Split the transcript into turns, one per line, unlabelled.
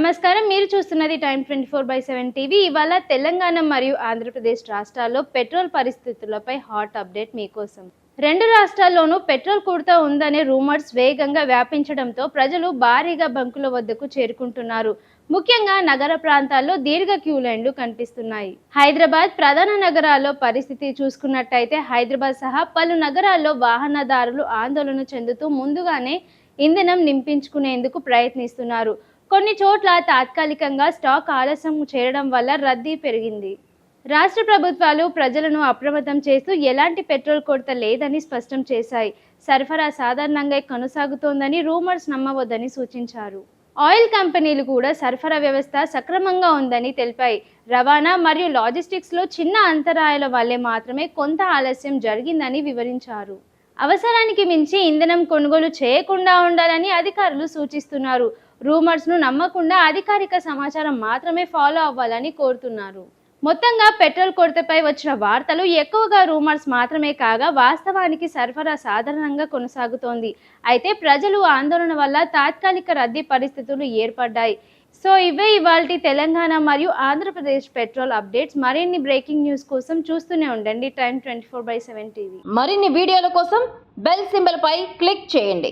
నమస్కారం, మీరు చూస్తున్నది టైమ్ 24/7 టీవీ. ఇవాళ తెలంగాణ మరియు ఆంధ్రప్రదేశ్ రాష్ట్రాల్లో పెట్రోల్ పరిస్థితులపై హాట్ అప్డేట్ మీకోసం. రెండు రాష్ట్రాల్లోనూ పెట్రోల్ కొరత ఉందనే రూమర్స్ వేగంగా వ్యాపించడంతో ప్రజలు భారీగా బంకుల వద్దకు చేరుకుంటున్నారు. ముఖ్యంగా నగర ప్రాంతాల్లో దీర్ఘ క్యూ లైన్లు కనిపిస్తున్నాయి. హైదరాబాద్ ప్రధాన నగరాల్లో పరిస్థితి చూసుకున్నట్టయితే హైదరాబాద్ సహా పలు నగరాల్లో వాహనదారులు ఆందోళన చెందుతూ ముందుగానే ఇంధనం నింపించుకునేందుకు ప్రయత్నిస్తున్నారు. కొన్ని చోట్ల తాత్కాలికంగా స్టాక్ ఆలస్యం చేయడం వల్ల రద్దీ పెరిగింది. రాష్ట్ర ప్రభుత్వాలు ప్రజలను అప్రమత్తం చేస్తూ ఎలాంటి పెట్రోల్ కొరత లేదని స్పష్టం చేశాయి. సరఫరా సాధారణంగా కొనసాగుతోందని, రూమర్స్ నమ్మవద్దని సూచించారు. ఆయిల్ కంపెనీలు కూడా సరఫరా వ్యవస్థ సక్రమంగా ఉందని తెలిపాయి. రవాణా మరియు లాజిస్టిక్స్లో చిన్న అంతరాయాల వల్లే మాత్రమే కొంత ఆలస్యం జరిగిందని వివరించారు. అవసరానికి మించి ఇంధనం కొనుగోలు చేయకుండా ఉండాలని అధికారులు సూచిస్తున్నారు. రూమర్స్ను నమ్మకుండా అధికారిక సమాచారం మాత్రమే ఫాలో అవ్వాలని కోరుతున్నారు. మొత్తంగా పెట్రోల్ కొరతపై వచ్చిన వార్తలు ఎక్కువగా రూమర్స్ మాత్రమే కాగా వాస్తవానికి సరఫరా సాధారణంగా కొనసాగుతోంది. అయితే ప్రజలు ఆందోళన వల్ల తాత్కాలిక రద్దీ పరిస్థితులు ఏర్పడ్డాయి. సో ఇవే ఇవాల్టి తెలంగాణ మరియు ఆంధ్రప్రదేశ్ పెట్రోల్ అప్డేట్స్. మరిన్ని బ్రేకింగ్ న్యూస్ కోసం చూస్తూనే ఉండండి టైమ్ 24/7 టీవీ.
మరిన్ని వీడియోల కోసం బెల్ సింబల్ పై క్లిక్ చేయండి.